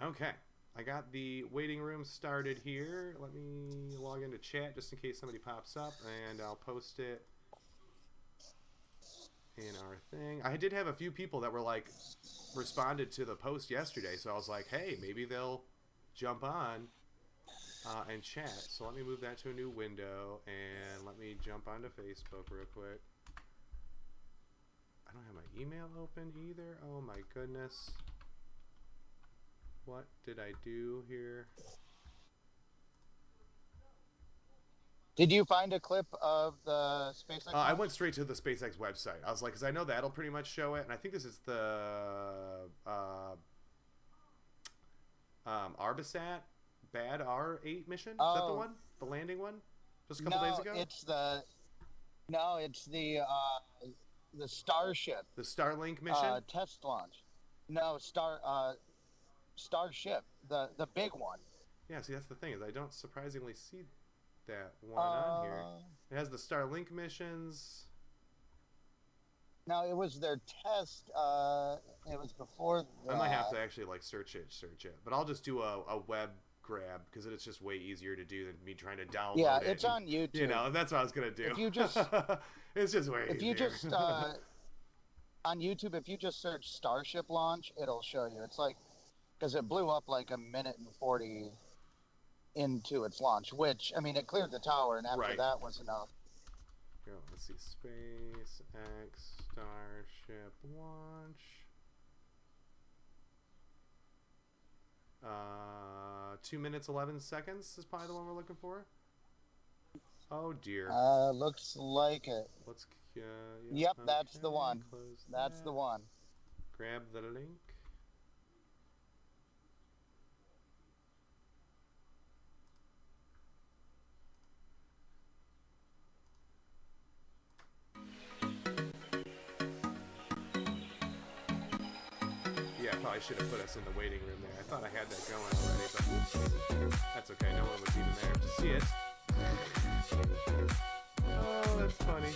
Okay. I got the waiting room started here. Let me log into chat just in case somebody pops up, and I'll post it in our thing. I did have a few people that were like responded to the post yesterday, so I was like, hey, maybe they'll jump on and chat. So let me move that to a new window, and let me jump onto Facebook real quick. I don't have my email open either. Oh my goodness. What did I do here? Did you find a clip of the SpaceX I launch? went straight to the SpaceX website. I was like, because I know that'll pretty much show it, and I think this is the Arbisat Bad R8 mission. Is that the Oh, one? The landing one? Just a couple days ago? it's the Starship The Starlink mission? test launch. No, Starship, the big one. Yeah, see, that's the thing, is I don't surprisingly see that one on here. Uh, It has the Starlink missions. no, it was their test. It was before I might have to that. actually like search it, but I'll just do a web grab because it's just way easier to do than me trying to Yeah, download it. it's on You YouTube. know, that's what I was gonna do. If you just It's just way if you easier. just on YouTube, if you just search Starship launch, it'll show you. It's like because it blew up like a minute and 40 into its launch, which I mean, it cleared the tower, and after Right. that was enough. Here, let's see. SpaceX Starship launch. 2 minutes 11 seconds is probably the one we're looking for. Oh dear. Looks like it. Let's. Yep, that's the okay, one. close That's that. the one. Grab the link. Yeah, probably should have put us in the waiting room there. I thought I had that going already, but that's okay. No one was even there to see it. Oh, that's funny.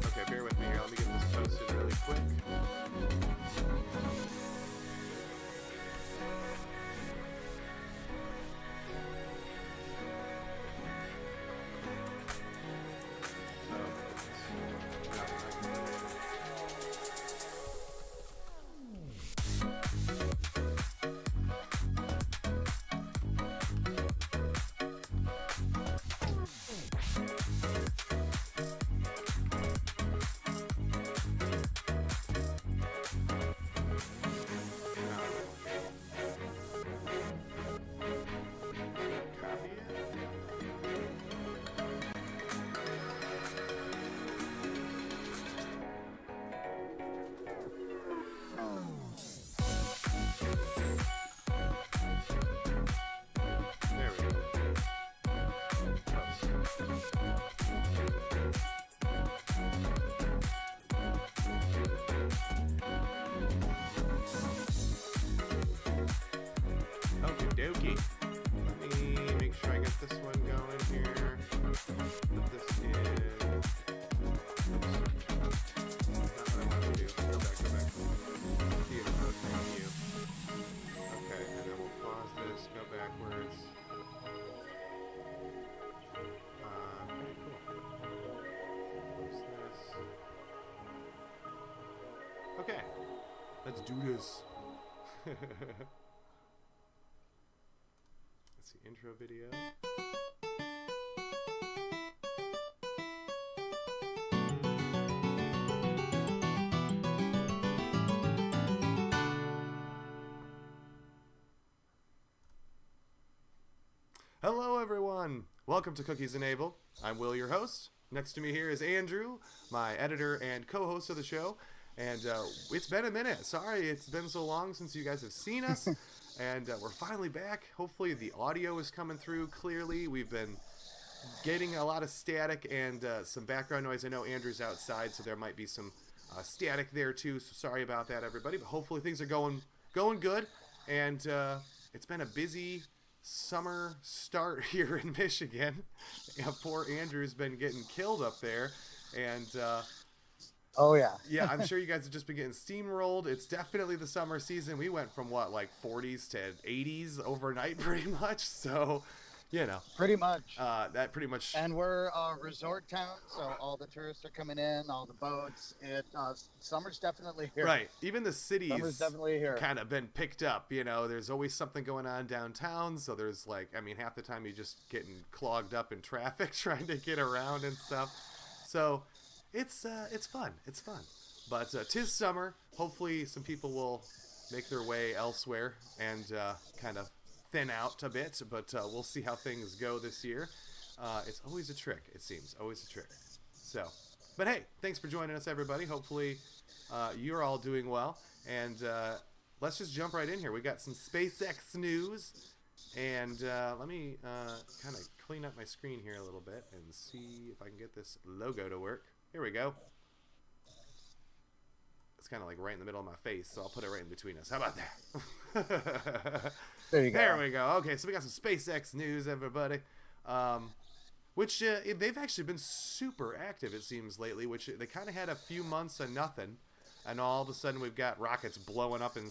Okay, bear with me here. Let me get this posted really quick. Copy it. There we go. Okie dokie. Let me make sure I get this one going here. This is. That's not what I want to do. Go back. See if it's okay. You. Okay, and then we'll pause this, go backwards. Okay, cool. Close this. Okay, let's do this. Let's see, intro video. Hello, everyone. Welcome to Cookies Enable. I'm Will, your host. Next to me here is Andrew, my editor and co-host of the show. And it's been a minute. Sorry, it's been so long since you guys have seen us. And we're finally back. Hopefully the audio is coming through clearly. We've been getting a lot of static and some background noise. I know Andrew's outside, so there might be some static there too. So sorry about that, everybody. But hopefully things are going good. And it's been a busy summer start here in Michigan. Poor Andrew's been getting killed up there. And Oh yeah. Yeah, I'm sure you guys have just been getting steamrolled. It's definitely the summer season. We went from what, like 40s to 80s overnight, pretty much. So, you know, Pretty much. that pretty much. And we're a resort town, so all the tourists are coming in, all the boats. Summer's definitely here. Right. Even the Summer's cities definitely here. kind of been picked up. You know, there's always something going on downtown. So there's like, I mean, half the time you're just getting clogged up in traffic trying to get around and stuff. So it's fun. It's fun. But 'tis summer. Hopefully some people will make their way elsewhere and kind of thin out a bit. But we'll see how things go this year. It's always a trick, it seems. Always a trick. So, but hey, thanks for joining us, everybody. Hopefully you're all doing well. And let's just jump right in here. We got some SpaceX news. And let me kind of clean up my screen here a little bit and see if I can get this logo to work. Here we go. It's kind of like right in the middle of my face, so I'll put it right in between us. How about that? There you go. There we go. Okay, so we got some SpaceX news, everybody. Which they've actually been super active, it seems, lately, which they kind of had a few months of nothing. And all of a sudden we've got rockets blowing up in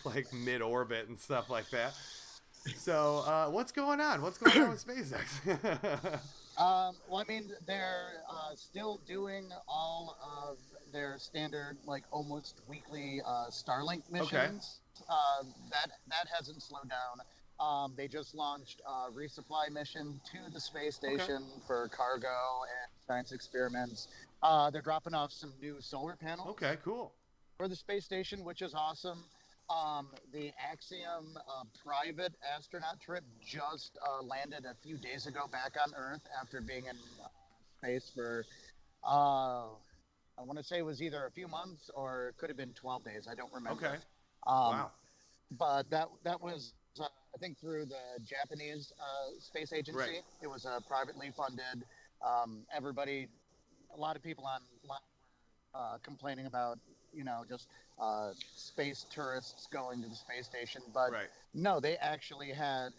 like mid-orbit and stuff like that. So what's going on? What's going on with SpaceX? Well, I mean, they're still doing all of their standard, like almost weekly Starlink missions. That hasn't slowed down. They just launched a resupply mission to the space station for cargo and science experiments. They're dropping off some new solar panels. Okay, cool. For the space station, which is awesome. The Axiom private astronaut trip just landed a few days ago back on Earth after being in space for, I want to say it was either a few months or it could have been 12 days. I don't remember. Okay. Wow. But that was, I think, through the Japanese space agency. Right. It was privately funded. Everybody, a lot of people online complaining about, just space tourists going to the space station. But no, they actually had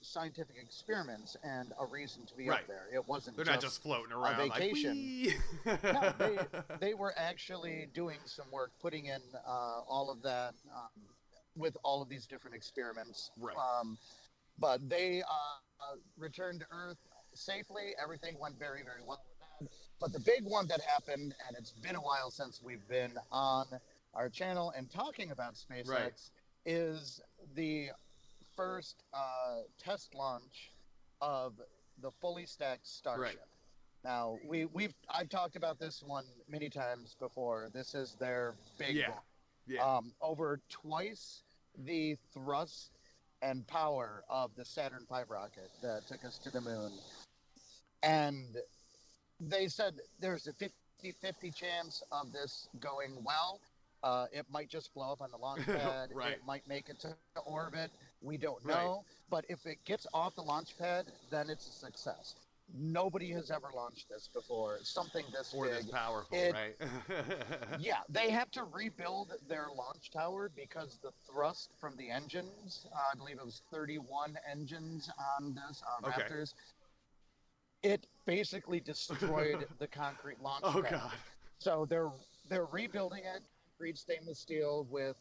scientific experiments and a reason to be up there. It wasn't They're not just floating around a vacation. Like, No, they were actually doing some work, putting in all of that with all of these different experiments. Right. But they returned to Earth safely. Everything went very, very well with that. But the big one that happened, and it's been a while since we've been on our channel and talking about SpaceX, is the first test launch of the fully stacked Starship. Right. Now, I've talked about this one many times before. This is their big one. Yeah. Over twice the thrust and power of the Saturn V rocket that took us to the moon. And they said there's a 50-50 chance of this going well. It might just blow up on the launch pad. It might make it to orbit. We don't know. But if it gets off the launch pad, then it's a success. Nobody has ever launched this before. Something this big. Or this powerful, right? Yeah, they have to rebuild their launch tower because the thrust from the engines, I believe it was 31 engines on this Raptors, it basically destroyed the concrete launch pad. Oh, God. So they're rebuilding it, concrete stainless steel with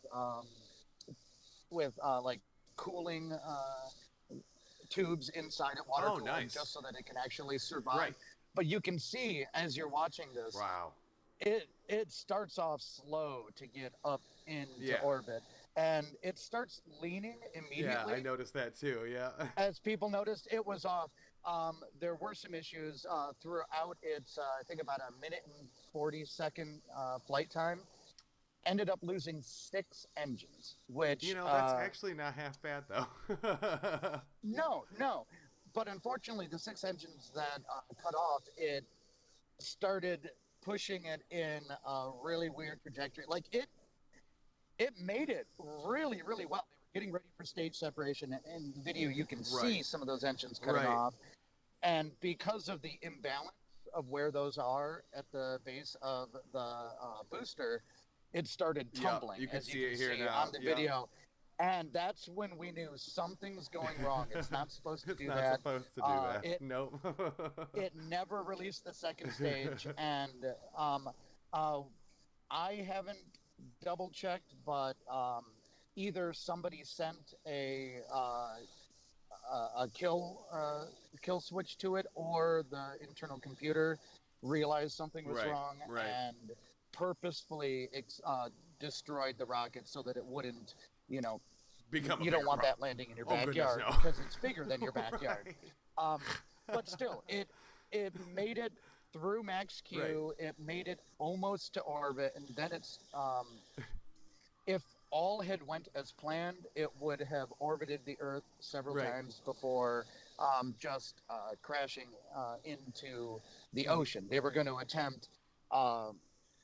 like cooling tubes inside it, water cooling, just so that it can actually survive. Right. But you can see as you're watching this, wow, it starts off slow to get up into orbit, and it starts leaning immediately. Yeah, I noticed that too. Yeah. As people noticed, it was off. There were some issues throughout its, I think, about a minute and 40-second flight time. Ended up losing 6 engines, which that's actually not half bad though. No, but unfortunately, the 6 engines that cut off, it started pushing it in a really weird trajectory. Like it made it really, really well. They were getting ready for stage separation, and in the video you can see some of those engines cutting off, and because of the imbalance of where those are at the base of the booster, it started tumbling. You can as see you it can here see now on the video. And that's when we knew something's going wrong. It's not supposed to do that. It's not supposed to do that. Nope. It never released the second stage. And Uh, I haven't double checked, but either somebody sent a kill switch to it, or the internal computer realized something was Right, wrong right. and purposefully destroyed the rocket so that it wouldn't, you know, Become a you don't bigger want problem. that landing in your Oh goodness, backyard no. because it's bigger than your backyard. Right. Um, but still, it made it through max Right. Q. It made it almost to orbit, and then it's if all had went as planned, it would have orbited the Earth several Right. times before just crashing into the Mhm. ocean. They were going to attempt uh,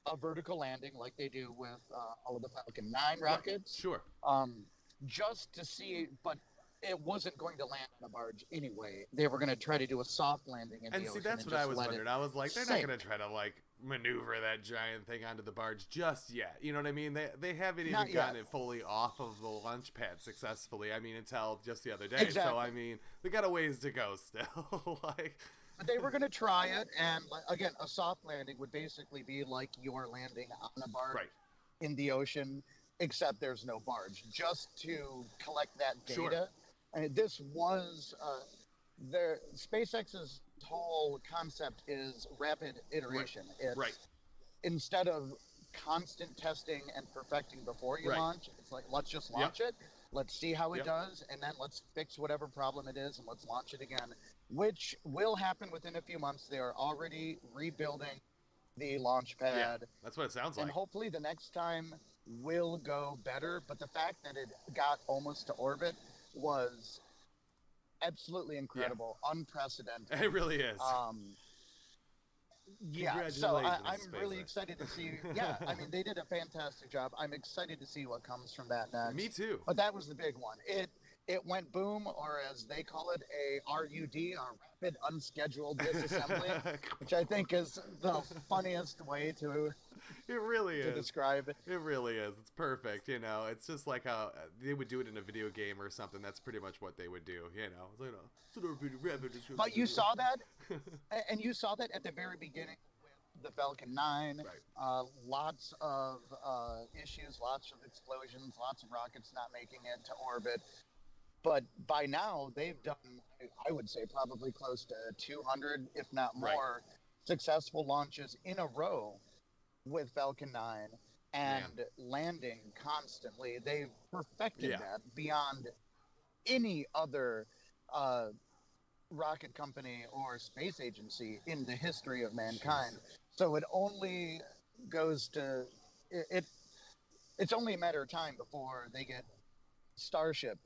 a vertical landing like they do with all of the Falcon 9 Right. rockets, Sure. um, just to see, but it wasn't going to land on a barge anyway. They were going to try to do a soft landing in And the see, ocean that's and what I just was let it wondering. I was like, they're not sink. gonna try to like maneuver that giant thing onto the barge just yet. You know what I mean? They haven't even Not gotten yet. it fully off of the launch pad successfully. I mean, until just the other day. So I Exactly. mean, they got a ways to go still. Like, But they were going to try it, and again, a soft landing would basically be like you're landing on a barge right? in the ocean, except there's no barge, just to collect that Sure. data. And this was their SpaceX's whole concept is rapid Right. iteration. Right. It's instead of constant testing and perfecting before you Right. launch, it's like let's just Yep. launch it, let's see how it Yep. does, and then let's fix whatever problem it is and let's launch it again, which will happen within a few months. They are already rebuilding the launch Yeah. pad, That's what it sounds and like. hopefully the next time will go better. But the fact that it got almost to orbit was absolutely Yeah. incredible, unprecedented. It really is. Um, yeah, so I'm Congratulations, really SpaceX. excited to see. Yeah, I mean, they did a fantastic job. I'm excited to see what comes from that Me next. too. But that was the big one. It went boom, or as they call it, a RUD, a rapid unscheduled disassembly, which I think is the funniest way It really to is. describe it. It really is. It's perfect. You know, it's just like how they would do it in a video game or something. That's pretty much what they would do. You know, it's like, sort of rapid. But you saw that, and you saw that at the very beginning with the Falcon 9. Right. Lots of issues, lots of explosions, lots of rockets not making it to orbit. But by now, they've done, I would say, probably close to 200, if not Right. more, successful launches in a row with Falcon 9 Man. and landing constantly. They've perfected Yeah. that beyond any other uh, rocket company or space agency in the history of mankind. Jeez. So it only goes to it. It's only a matter of time before they get Starship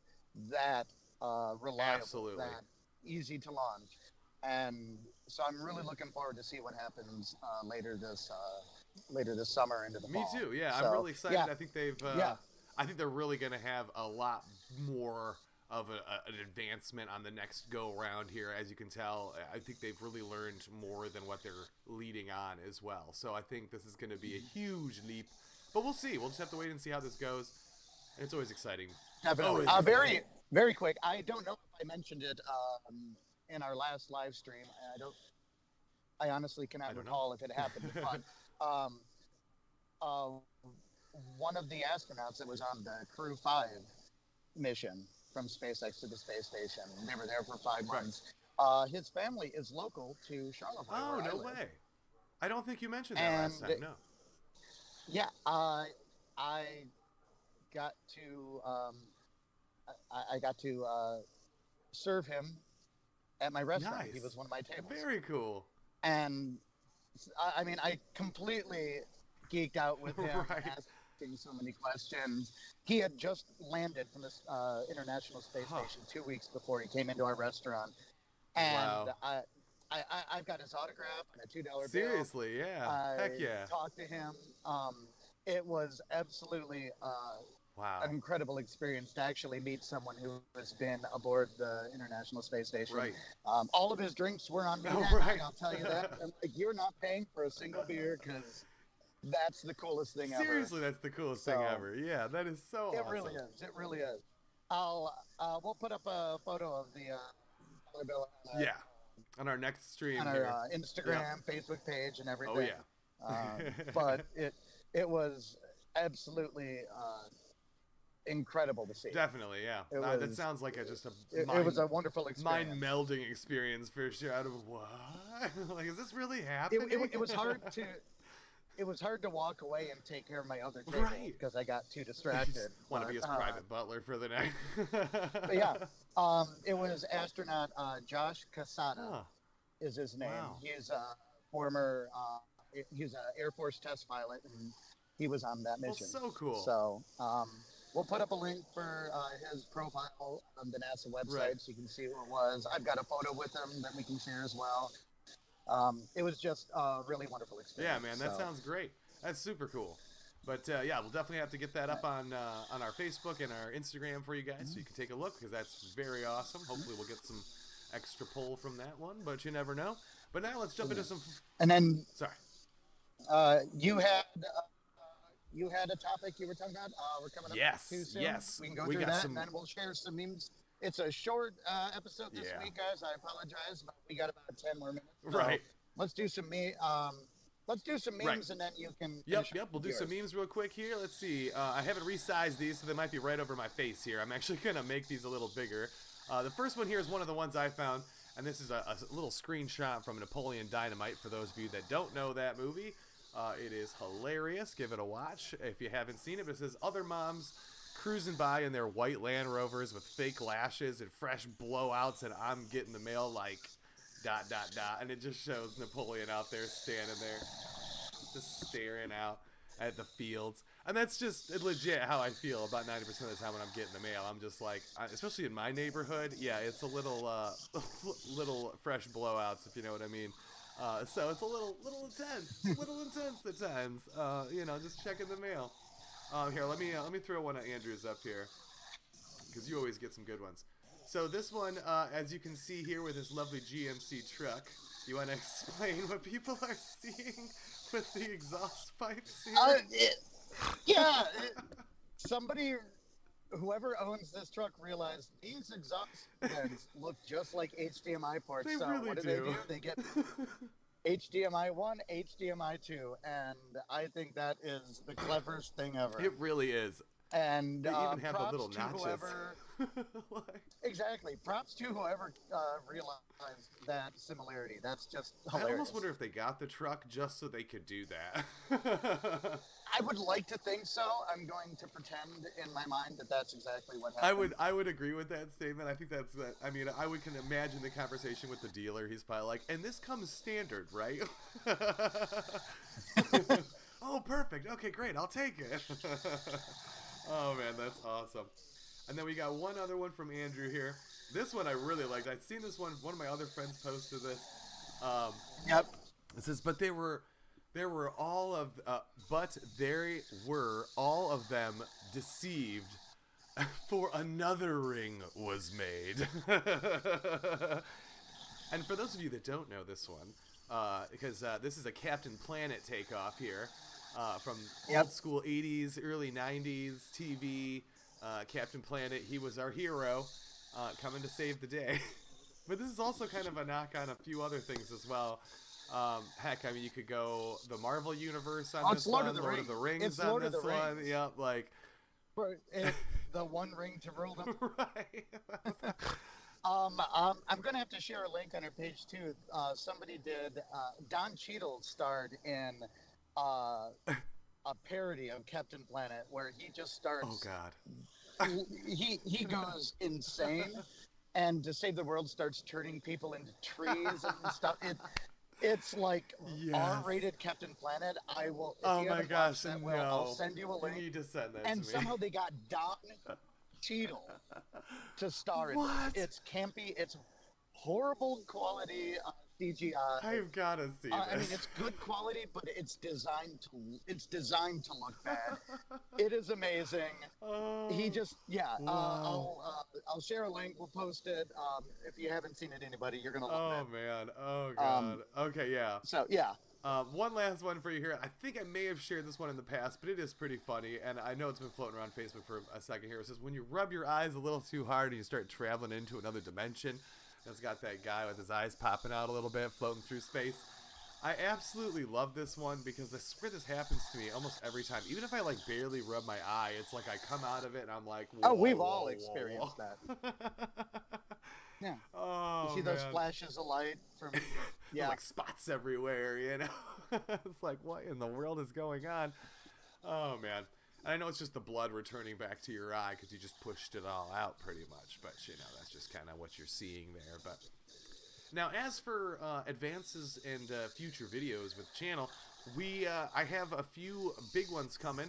that reliable, Absolutely. that easy to launch, and so I'm really looking forward to see what happens later this summer into the Me fall. too. Yeah, I'm So really excited. yeah, I think they've. yeah, I think they're really going to have a lot more of an advancement on the next go around here. As you can tell, I think they've really learned more than what they're leading on as well. So I think this is going to be a huge leap. But we'll see. We'll just have to wait and see how this goes. And it's always exciting. definitely. Always exciting. Very quick. I don't know if I mentioned it in our last live stream. I don't. I honestly I cannot don't know. recall if it happened, but um, uh, one of the astronauts that was on the Crew 5 mission from SpaceX to the space station, they were there for 5 months. His family is local to Charlottesville, Oh, where I no live. way. I don't think you mentioned that And last time. No. yeah, I got to I got to serve him at my restaurant. He Nice. was one of my tables, Very cool. and I mean, I completely geeked out with him, Right. asking so many questions. He had just landed from the International Space Huh. Station 2 weeks before he came into our restaurant, and Wow. I've got his autograph and a $2 bill. Seriously, yeah. Heck I yeah. talked to him. It was absolutely Wow. an incredible experience to actually meet someone who has been aboard the International Space Station. Right. All of his drinks were on me Oh, that right. night, I'll tell you that. I'm like, you're not paying for a single beer because that's the coolest thing Seriously, that's the coolest thing So- ever. Yeah, that is so ever. It awesome. really is. It really is. We'll put up a photo of the dollar bill Yeah. On our next stream on here. our Instagram, Facebook page, and everything. Oh, yeah. But it was absolutely incredible to see. Definitely, yeah. It That was sounds like just a it was a wonderful experience. mind melding experience for sure. Out of what? Like, is this really It, happening? it was hard to it was hard to walk away and take care of my other table Right. because I got too You distracted. just want to be his private butler for the night. But yeah, it was astronaut Josh Casada Huh. is his name. Wow. He's a former he's an Air Force test pilot, and he was on that Well, mission. so cool. So we'll put up a link for his profile on the NASA website Right. so you can see who it was. I've got a photo with him that we can share as well. It was just a really wonderful experience. Yeah, man, that sounds great. That's super cool. But yeah, we'll definitely have to get that up on our Facebook and our Instagram for you guys, so you can take a look, because that's very awesome. Hopefully, we'll get some extra pull from that one, but you never know. But now let's jump into some. And then Sorry. you had a topic you were talking about. We're coming up too soon. Yes. We can go We through got that, some- and then we'll share some memes. It's a short episode this Yeah. week, guys. I apologize, but we got about 10 more minutes. So Right. let's do some let's do some memes, Right. and then you can. Yep. finish We'll do some yours. memes real quick here. Let's see. I haven't resized these, so they might be right over my face here. I'm actually gonna make these a little bigger. The first one here is one of the ones I found, and this is a little screenshot from Napoleon Dynamite. For those of you that don't know that movie, it is hilarious. Give it a watch if you haven't seen it. But it says other moms cruising by in their white Land Rovers with fake lashes and fresh blowouts, and I'm getting the mail like ... and it just shows Napoleon out there standing there just staring out at the fields. And that's just legit how I feel about 90% of the time when I'm getting the mail. I'm just like, especially in my neighborhood, yeah, it's a little little fresh blowouts, if you know what I mean. So it's a little intense at times. Just checking the mail. Here, let me throw one of Andrew's up here, because you always get some good ones. So this one, as you can see here with this lovely GMC truck, you want to explain what people are seeing with the exhaust pipes here? Somebody, whoever owns this truck, realized these exhaust fans look just like HDMI ports. They so really what do. They get HDMI 1, HDMI 2, and I think that is the cleverest thing ever. It really is. And They even have the props little to notches. whoever, exactly. Props to whoever realized that similarity. That's just hilarious. I almost wonder if they got the truck just so they could do that. I would like to think so. I'm going to pretend in my mind that that's exactly what happened. I would agree with that statement. I think that's that. I mean, can imagine the conversation with the dealer. He's probably like, "And this comes standard, right?" Oh, perfect. Okay, great. I'll take it. Oh man, that's awesome. And then we got one other one from Andrew here. This one I really liked. I'd seen this one. One of my other friends posted this. Yep. It says, but there were all of them deceived, for another ring was made. And for those of you that don't know this one, because this is a Captain Planet takeoff here, from old school 80s, early 90s TV. Captain Planet, he was our hero, coming to save the day. But this is also kind of a knock on a few other things as well. Heck, I mean, you could go the Marvel universe on this one, Lord of the Rings on this one. Yep, like the one ring to rule them. Right. I'm gonna have to share a link on our page too. Somebody did. Don Cheadle starred in a parody of Captain Planet where he just starts. Oh God. He goes insane, and to save the world starts turning people into trees and stuff. It's like R-rated Captain Planet. I will. Oh my gosh! No. I'll send you a link. You need to send that And to me. somehow they got Don Cheadle to star in it. What? It's campy. It's horrible quality CGI. I've got to see this. I mean, it's good quality, but it's designed to look bad. It is amazing. Oh, He just wow. I'll share a link. We'll post it. If you haven't seen it, anybody, you're gonna love Oh man. Oh God. Okay. Yeah. So yeah. One last one for you here. I think I may have shared this one in the past, but it is pretty funny, and I know it's been floating around Facebook for a second here. It says, when you rub your eyes a little too hard and you start traveling into another dimension, it's got that guy with his eyes popping out a little bit, floating through space. I absolutely love this one because I swear this happens to me almost every time. Even if I like barely rub my eye, it's like I come out of it and I'm like, whoa, Oh, we've all whoa, experienced whoa, that. whoa. Yeah. You Oh see those man. flashes of light from, There's yeah. like spots everywhere, you know? It's like, what in the world is going on? Oh man. And I know it's just the blood returning back to your eye because you just pushed it all out pretty much. But, you know, that's just kind of what you're seeing there. But now, as for advances and future videos with the channel, I have a few big ones coming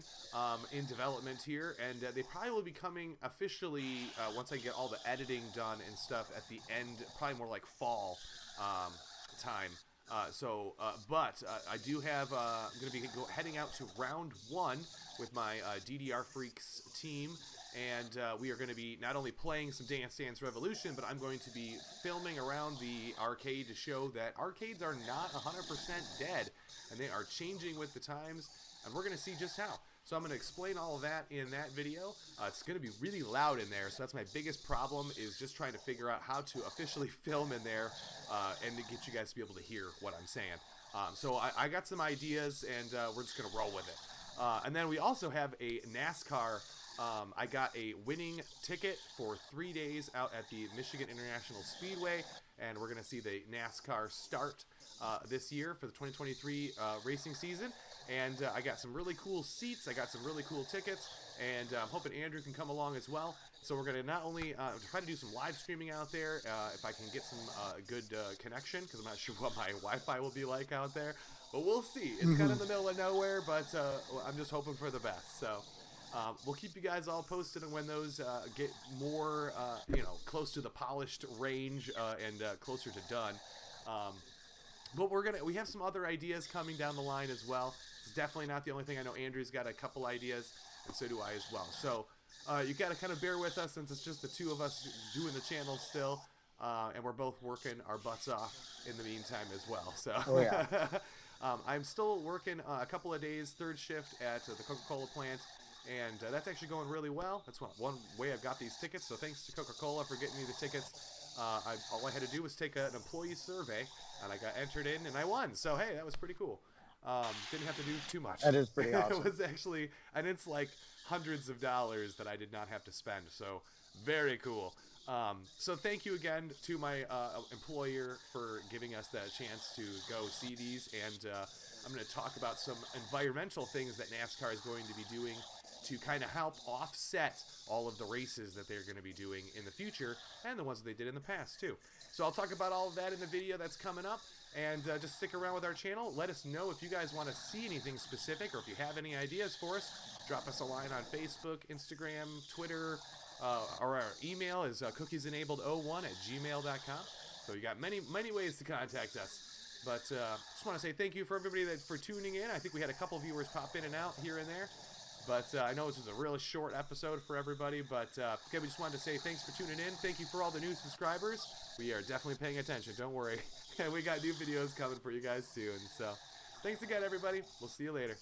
in development here, and they probably will be coming officially once I get all the editing done and stuff at the end, probably more like fall time. But I do have, I'm going to be heading out to round one with my DDR Freaks team, and we are going to be not only playing some Dance Dance Revolution, but I'm going to be filming around the arcade to show that arcades are not 100% dead, and they are changing with the times, and we're going to see just how. So I'm going to explain all of that in that video. It's going to be really loud in there, so that's my biggest problem, is just trying to figure out how to officially film in there and to get you guys to be able to hear what I'm saying. So I got some ideas, and we're just going to roll with it. And then we also have a NASCAR. I got a winning ticket for 3 days out at the Michigan International Speedway, and we're going to see the NASCAR start this year for the 2023 racing season. And I got some really cool seats. I got some really cool tickets, and I'm hoping Andrew can come along as well. So we're going to not only try to do some live streaming out there, if I can get some good connection, because I'm not sure what my Wi-Fi will be like out there. But we'll see. It's kind of in the middle of nowhere, but I'm just hoping for the best. So we'll keep you guys all posted on when those get more, close to the polished range and closer to done. But we have some other ideas coming down the line as well. It's definitely not the only thing. I know Andrew's got a couple ideas, and so do I as well. So you got to kind of bear with us since it's just the two of us doing the channel still, and we're both working our butts off in the meantime as well. So Oh, yeah. I'm still working a couple of days, third shift at the Coca-Cola plant, and that's actually going really well. That's one way I've got these tickets, so thanks to Coca-Cola for getting me the tickets. All I had to do was take an employee survey, and I got entered in, and I won. So, hey, that was pretty cool. Didn't have to do too much. That is pretty awesome. It was actually, and it's like hundreds of dollars that I did not have to spend. So, very cool. So thank you again to my employer for giving us the chance to go see these. And I'm going to talk about some environmental things that NASCAR is going to be doing to kind of help offset all of the races that they're going to be doing in the future and the ones that they did in the past too. So I'll talk about all of that in the video that's coming up, and just stick around with our channel. Let us know if you guys want to see anything specific, or if you have any ideas for us. Drop us a line on Facebook, Instagram, Twitter, or our email is cookiesenabled01@gmail.com. So you got many ways to contact us. But just want to say thank you for everybody for tuning in. I think we had a couple viewers pop in and out here and there. But I know this was a really short episode for everybody. But again, we just wanted to say thanks for tuning in. Thank you for all the new subscribers. We are definitely paying attention. Don't worry. We got new videos coming for you guys soon. So thanks again, everybody. We'll see you later.